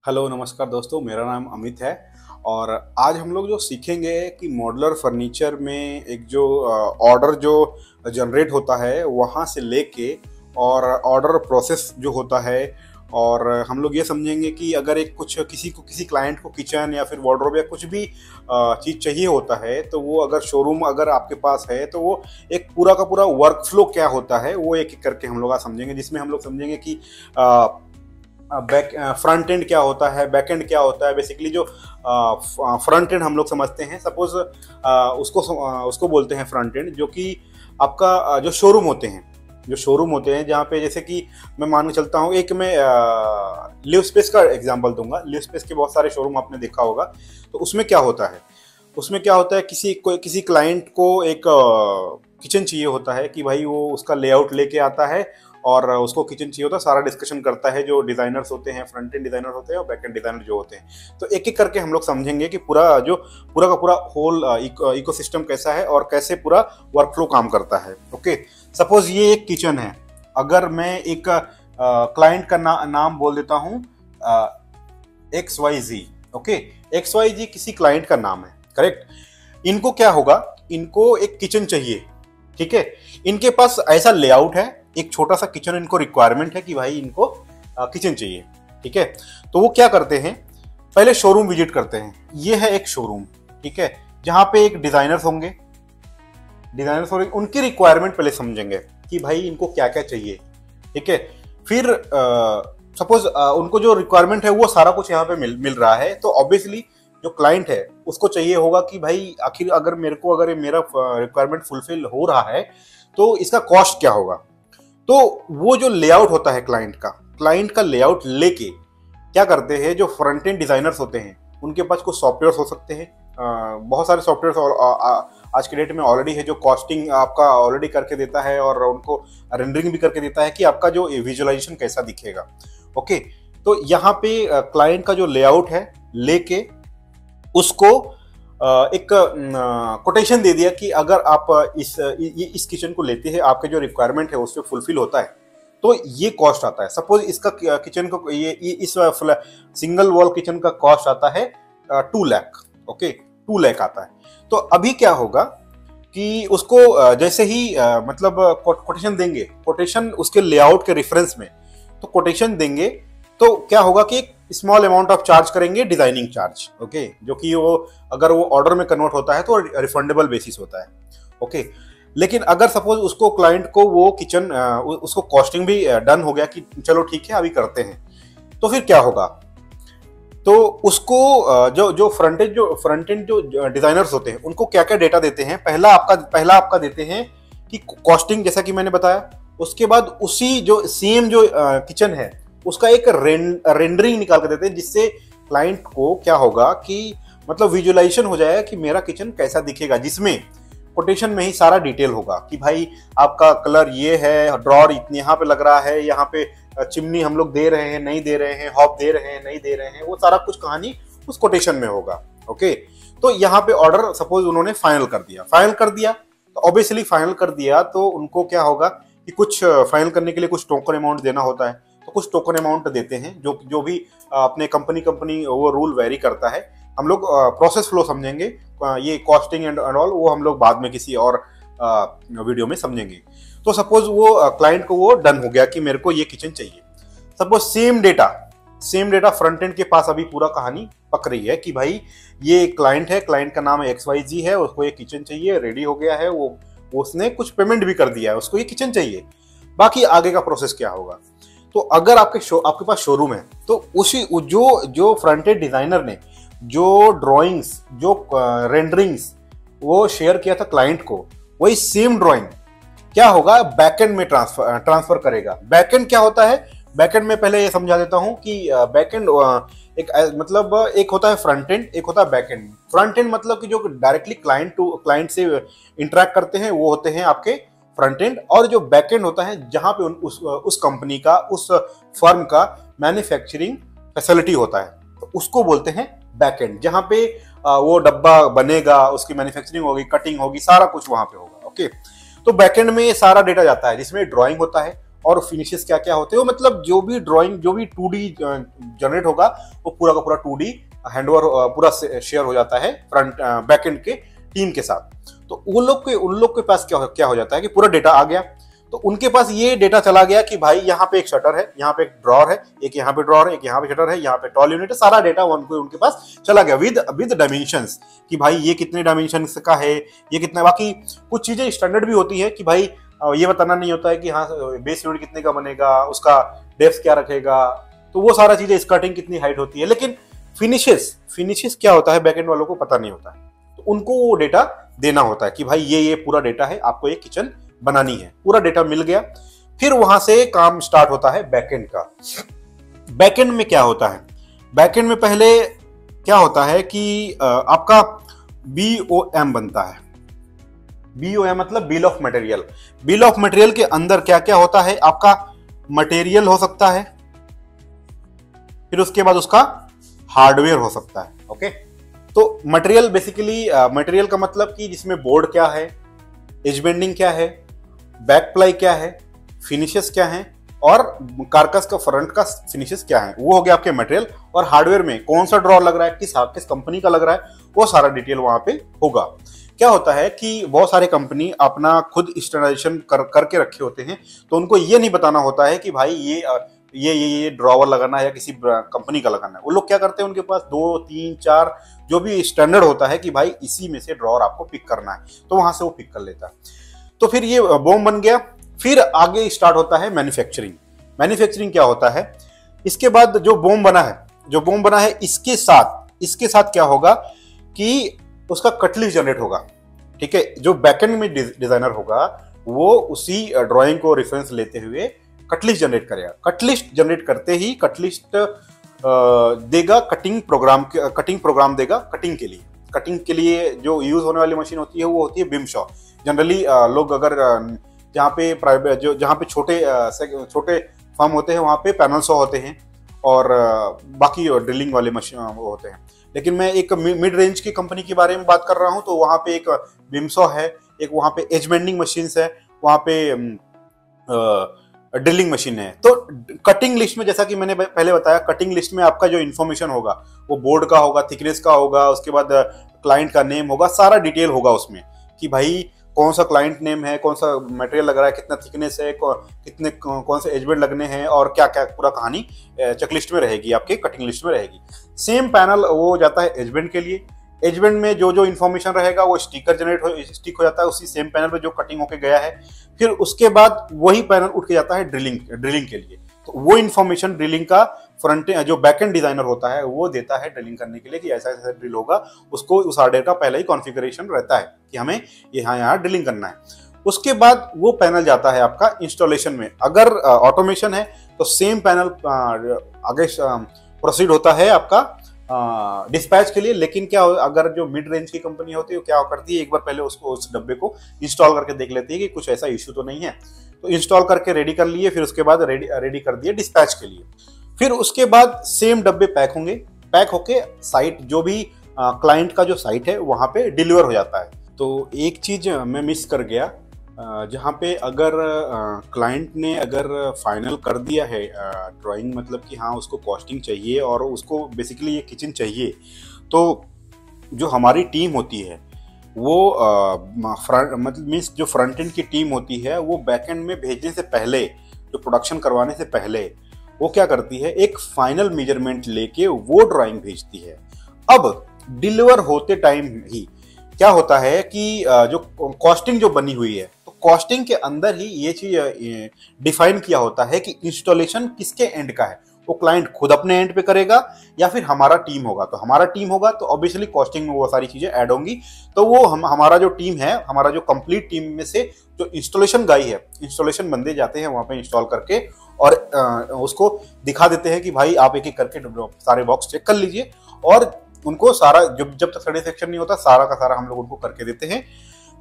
Hello नमस्कार दोस्तों, मेरा नाम अमित है। और आज हम लोग जो सीखेंगे कि मॉड्यूलर फर्नीचर में एक जो ऑर्डर जो जनरेट होता है वहाँ से लेके और ऑर्डर प्रोसेस जो होता है। और हम लोग ये समझेंगे कि अगर एक कुछ किसी क्लाइंट को किचन या फिर वार्डरोब या कुछ भी चीज़ चाहिए होता है, तो वो अगर शोरूम अगर आपके पास है तो वो एक पूरा का पूरा वर्क फ्लो क्या होता है वो एक एक करके हम लोग आज समझेंगे, जिसमें हम लोग समझेंगे कि बैक फ्रंट एंड क्या होता है, बैक एंड क्या होता है। बेसिकली जो फ्रंट एंड हम लोग समझते हैं, सपोज उसको बोलते हैं फ्रंट एंड, जो कि आपका जो शोरूम होते हैं जहाँ पे जैसे कि मैं मान के चलता हूँ, एक मैं लिव स्पेस का एग्जांपल दूंगा। लिव स्पेस के बहुत सारे शोरूम आपने देखा होगा। तो उसमें क्या होता है किसी क्लाइंट को एक किचन चाहिए होता है कि भाई वो उसका लेआउट लेके आता है और उसको किचन चाहिए होता है, सारा डिस्कशन करता है जो डिज़ाइनर्स होते हैं, फ्रंट एंड डिज़ाइनर होते हैं और बैक एंड डिज़ाइनर जो होते हैं। तो एक एक करके हम लोग समझेंगे कि पूरा का पूरा होल इकोसिस्टम कैसा है और कैसे पूरा वर्क फ्लो काम करता है। ओके, सपोज ये एक किचन है। अगर मैं एक क्लाइंट का नाम बोल देता हूँ XYZ। ओके, XYZ किसी क्लाइंट का नाम है, करेक्ट। इनको क्या होगा, इनको एक किचन चाहिए, ठीक है। इनके पास ऐसा लेआउट है, एक छोटा सा किचन इनको रिक्वायरमेंट है कि भाई इनको किचन चाहिए, ठीक है। तो वो क्या करते हैं, पहले शोरूम विजिट करते हैं। ये है एक शोरूम, ठीक है, जहां पे एक डिजाइनर्स होंगे, उनकी रिक्वायरमेंट पहले समझेंगे कि भाई इनको क्या क्या चाहिए, ठीक है। फिर सपोज उनको जो रिक्वायरमेंट है वो सारा कुछ यहाँ पे मिल रहा है, तो ऑब्वियसली जो क्लाइंट है उसको चाहिए होगा कि भाई आखिर अगर मेरा रिक्वायरमेंट फुलफिल हो रहा है तो इसका कॉस्ट क्या होगा। तो वो जो लेआउट होता है क्लाइंट का लेआउट लेके क्या करते हैं, जो फ्रंट एंड डिजाइनर्स होते हैं उनके पास कुछ सॉफ्टवेयर हो सकते हैं। बहुत सारे सॉफ्टवेयर आज के डेट में ऑलरेडी है, जो कॉस्टिंग आपका ऑलरेडी करके देता है और उनको रेंडरिंग भी करके देता है कि आपका जो विजुअलाइजेशन कैसा दिखेगा। ओके, तो यहाँ पे क्लाइंट का जो लेआउट है लेके उसको एक कोटेशन दे दिया कि अगर आप इस किचन को लेते हैं, आपके जो रिक्वायरमेंट है उससे फुलफिल होता है तो ये कॉस्ट आता है। सपोज इसका किचन को इस सिंगल वॉल किचन का कॉस्ट आता है 2 लाख। ओके, 2 लाख आता है। तो अभी क्या होगा कि उसको जैसे ही मतलब कोटेशन देंगे, कोटेशन उसके लेआउट के रेफरेंस में तो कोटेशन देंगे, तो क्या होगा कि स्मॉल अमाउंट ऑफ चार्ज करेंगे, डिजाइनिंग चार्ज। ओके, जो कि वो अगर वो ऑर्डर में कन्वर्ट होता है तो रिफंडेबल बेसिस होता है। ओके, लेकिन अगर सपोज उसको क्लाइंट को वो किचन उसको कॉस्टिंग भी डन हो गया कि चलो ठीक है अभी करते हैं, तो फिर क्या होगा, तो उसको जो फ्रंट एंड जो डिजाइनर्स होते हैं उनको क्या क्या डेटा देते हैं। पहला आपका देते हैं कि कॉस्टिंग, जैसा कि मैंने बताया। उसके बाद उसी जो सेम जो किचन है उसका एक रेंडरिंग निकाल कर देते हैं, जिससे क्लाइंट को क्या होगा कि मतलब विजुअलाइजेशन हो जाएगा कि मेरा किचन कैसा दिखेगा, जिसमें कोटेशन में ही सारा डिटेल होगा कि भाई आपका कलर ये है, ड्रॉर इतने यहाँ पे लग रहा है, यहाँ पे चिमनी हम लोग दे रहे हैं नहीं दे रहे हैं, हॉब दे रहे हैं नहीं दे रहे हैं, वो सारा कुछ कहानी उस कोटेशन में होगा। ओके, तो यहाँ पे ऑर्डर सपोज उन्होंने फाइनल कर दिया तो ऑब्वियसली फाइनल कर दिया तो उनको क्या होगा कि कुछ फाइनल करने के लिए कुछ टोकन अमाउंट देना होता है, तो कुछ टोकन अमाउंट देते हैं जो भी अपने कंपनी वो रूल वेरी करता है। हम लोग प्रोसेस फ्लो समझेंगे, ये कॉस्टिंग एंड ऑल वो हम लोग बाद में किसी और वीडियो में समझेंगे। तो सपोज वो क्लाइंट को वो डन हो गया कि मेरे को ये किचन चाहिए। Suppose same data front end के पास अभी पूरा कहानी पक रही है कि भाई ये क्लाइंट है, क्लाइंट का नाम XYZ है, उसको ये किचन चाहिए, रेडी हो गया है, वो उसने कुछ पेमेंट भी कर दिया है, उसको ये किचन चाहिए। बाकी आगे का प्रोसेस क्या होगा, तो अगर आपके पास शोरूम है तो उसी जो फ्रंट एंड डिजाइनर ने जो ड्राइंग्स जो रेंडरिंग्स वो शेयर किया था क्लाइंट को, वही सेम ड्राइंग क्या होगा बैकएंड में ट्रांसफर करेगा। बैकएंड क्या होता है, बैकएंड में पहले ये समझा देता हूं कि बैकएंड मतलब एक होता है फ्रंट एंड, एक होता है बैकएंड। फ्रंट एंड मतलब कि जो डायरेक्टली क्लाइंट से इंटरेक्ट करते हैं वो होते हैं आपके फ्रंट एंड, और जो बैक एंड होता है जहां पे उस कंपनी का, उस फर्म का मैन्युफैक्चरिंग फैसिलिटी होता है, तो उसको बोलते हैं बैक एंड। जहां पे वो डब्बा बनेगा, उसकी मैन्युफैक्चरिंग होगी, कटिंग होगी, सारा कुछ वहां पे होगा। ओके, तो बैक एंड में सारा डेटा जाता है जिसमें ड्राइंग होता है और फिनिशेस क्या क्या होते हैं, मतलब जो भी ड्राइंग, जो भी 2D जनरेट होगा वो पूरा का पूरा 2D हैंडओवर पूरा शेयर हो जाता है फ्रंट बैकएंड के टीम के साथ। तो उन लोग के पास क्या हो जाता है कि पूरा डेटा आ गया, तो उनके पास ये डेटा चला गया कि भाई यहाँ पे एक शटर है, यहाँ पे एक ड्रॉर है, एक यहाँ पे ड्रॉर है, एक यहाँ पे शटर है, यहाँ पे टॉल यूनिट है, सारा डेटा उनके पास चला गया विद डायमेंशंस कि भाई ये कितने डायमेंशंस का है, ये कितना। बाकी कुछ चीजें स्टैंडर्ड भी होती है कि भाई ये बताना नहीं होता है कि हाँ बेस यूनिट कितने का बनेगा, उसका डेप्थ क्या रखेगा, तो वो सारा चीजें, स्कर्टिंग कितनी हाइट होती है। लेकिन फिनिशेस क्या होता है बैकएंड वालों को पता नहीं होता है, तो उनको वो डेटा देना होता है कि भाई ये पूरा डेटा है, आपको एक किचन बनानी है। पूरा डेटा मिल गया, फिर वहां से काम स्टार्ट होता है बैकएंड का। बैकएंड में क्या होता है, बैकएंड में पहले क्या होता है कि आपका BOM बनता है। BOM मतलब bill of material. Bill of material के अंदर क्या क्या होता है, आपका मटेरियल हो सकता है, फिर उसके बाद उसका हार्डवेयर हो सकता है। ओके, तो मटेरियल बेसिकली, मटेरियल का मतलब कि जिसमें बोर्ड क्या है, एज बेंडिंग क्या है, बैक प्लाई क्या है, फिनिशेस क्या है, और कारकस का फ्रंट का फिनिशेस क्या है, वो हो गया आपके मटेरियल। और हार्डवेयर में कौन सा ड्रॉर लग रहा है, किस कंपनी का लग रहा है, वो सारा डिटेल वहां पे होगा। क्या होता है कि बहुत सारे कंपनी अपना खुद स्टैंडर्डाइजेशन करके रखे होते हैं, तो उनको ये नहीं बताना होता है कि भाई ये ड्रॉवर लगाना है या किसी कंपनी का लगाना है। वो लोग क्या करते हैं, उनके पास 2, 3, 4 जो भी स्टैंडर्ड होता है कि भाई इसी में से ड्रॉवर आपको पिक करना है, तो वहां से वो पिक कर लेता है। तो फिर ये बोम बन गया। फिर आगे स्टार्ट होता है मैन्युफैक्चरिंग। मैन्युफैक्चरिंग क्या होता है, इसके बाद जो बोम बना है इसके साथ क्या होगा कि उसका कटलिस्ट जनरेट होगा। ठीक है, जो बैकएंड में डिजाइनर होगा वो उसी ड्राइंग को रेफरेंस लेते हुए कटलिस्ट जनरेट करेगा। कटलिस्ट जनरेट करते ही कटलिस्ट देगा कटिंग प्रोग्राम देगा कटिंग के लिए जो यूज होने वाली मशीन होती है वो होती है बिमशॉ। जनरली लोग अगर जहाँ पे प्राइवेट जहाँ पे छोटे फर्म होते हैं वहाँ पे पैनल सॉ होते हैं और बाकी ड्रिलिंग वाले मशीन होते हैं। लेकिन मैं एक मिड रेंज की कंपनी के बारे में बात कर रहा हूँ, तो वहाँ पे एक बिमसॉ है, एक वहाँ पे एज बेंडिंग मशीन है, वहाँ पे ड्रिलिंग मशीन है। तो कटिंग लिस्ट में, जैसा कि मैंने पहले बताया, कटिंग लिस्ट में आपका जो इन्फॉर्मेशन होगा वो बोर्ड का होगा, थिकनेस का होगा, उसके बाद क्लाइंट का नेम होगा, सारा डिटेल होगा उसमें कि भाई कौन सा क्लाइंट नेम है, कौन सा मटेरियल लग रहा है, कितना थिकनेस है, कौन से एजबेंड लगने हैं, और क्या क्या पूरा कहानी चेकलिस्ट में रहेगी, आपके कटिंग लिस्ट में रहेगी। सेम पैनल वो जाता है एजबेंड के लिए। एजबेंड में जो इन्फॉर्मेशन रहेगा वो स्टिक हो जाता है उसी सेम पैनल पे जो कटिंग होके गया है। फिर उसके बाद वही पैनल उठ के जाता है ड्रिलिंग के लिए। तो वो इन्फॉर्मेशन ड्रिलिंग का फ्रंट जो बैकएंड डिजाइनर होता है वो देता है ड्रिलिंग करने के लिए कि ऐसा ऐसा ड्रिल होगा। उसको उस हार्डवेयर का पहले ही कॉन्फ़िगरेशन रहता है कि हमें यहाँ ड्रिलिंग करना है। उसके बाद वो पैनल जाता है आपका इंस्टॉलेशन में। अगर ऑटोमेशन है तो सेम पैनल आगे प्रोसीड होता है आपका डिस्पैच के लिए। लेकिन क्या अगर जो मिड रेंज की कंपनी होती है वो क्या करती है, एक बार पहले उस डब्बे को इंस्टॉल करके देख लेती है कि कुछ ऐसा इश्यू तो नहीं है, तो इंस्टॉल करके रेडी कर लिए, फिर उसके बाद रेडी कर दिए डिस्पैच के लिए। फिर उसके बाद सेम डब्बे पैक होके साइट, जो भी क्लाइंट का जो साइट है वहां पे डिलीवर हो जाता है। तो एक चीज मैं मिस कर गया, जहाँ पे अगर क्लाइंट ने अगर फाइनल कर दिया है ड्राइंग, मतलब कि हाँ उसको कॉस्टिंग चाहिए और उसको बेसिकली ये किचन चाहिए, तो जो हमारी टीम होती है वो मतलब मीन्स जो फ्रंट एंड की टीम होती है वो बैक एंड में भेजने से पहले, जो प्रोडक्शन करवाने से पहले वो क्या करती है, एक फाइनल मेजरमेंट लेके वो ड्राइंग भेजती है। अब डिलीवर होते टाइम ही क्या होता है कि जो कॉस्टिंग जो बनी हुई है, तो कॉस्टिंग के अंदर ही ये चीज डिफाइन किया होता है कि इंस्टॉलेशन किसके एंड का है, वो क्लाइंट खुद अपने एंड पे करेगा या फिर हमारा टीम होगा। तो हमारा टीम होगा तो ऑब्वियसली कॉस्टिंग में वो सारी चीजें ऐड होंगी। तो वो हमारा जो टीम है, हमारा जो कंप्लीट टीम में से जो इंस्टॉलेशन गाई है, इंस्टॉलेशन बंदे जाते हैं वहां पे इंस्टॉल करके और उसको दिखा देते हैं कि भाई आप एक एक करके सारे बॉक्स चेक कर लीजिए, और उनको सारा जब तक सेटिस्फेक्शन नहीं होता सारा का सारा हम लोग उनको करके देते हैं।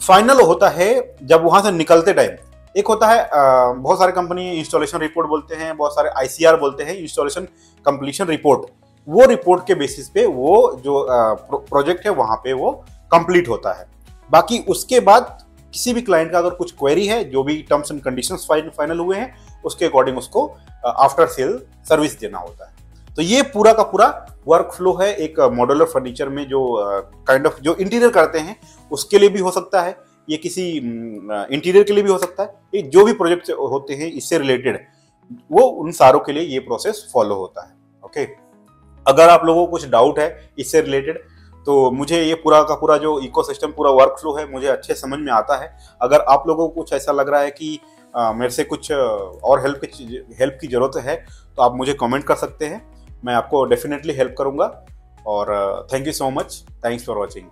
फाइनल होता है जब वहां से निकलते टाइम, एक होता है बहुत सारे कंपनी इंस्टॉलेशन रिपोर्ट बोलते हैं, बहुत सारे ICR बोलते हैं, इंस्टॉलेशन कंप्लीशन रिपोर्ट। वो रिपोर्ट के बेसिस पे वो जो प्रोजेक्ट है वहां पे वो कंप्लीट होता है। बाकी उसके बाद किसी भी क्लाइंट का अगर कुछ क्वेरी है, जो भी टर्म्स एंड कंडीशंस फाइनल हुए हैं उसके अकॉर्डिंग उसको आफ्टर सेल सर्विस देना होता है। तो ये पूरा का पूरा वर्क फ्लो है एक मॉड्यूलर फर्नीचर में, जो काइंड ऑफ जो इंटीरियर करते हैं उसके लिए भी हो सकता है, ये किसी इंटीरियर के लिए भी हो सकता है, ये जो भी प्रोजेक्ट होते हैं इससे रिलेटेड, वो उन सारों के लिए ये प्रोसेस फॉलो होता है। ओके, अगर आप लोगों को कुछ डाउट है इससे रिलेटेड, तो मुझे ये पूरा का पूरा जो इकोसिस्टम पूरा वर्क फ्लो है मुझे अच्छे समझ में आता है। अगर आप लोगों को कुछ ऐसा लग रहा है कि मेरे से कुछ और हेल्प की जरूरत है, तो आप मुझे कमेंट कर सकते हैं, मैं आपको डेफिनेटली हेल्प करूंगा। और thank you so much, thanks for watching.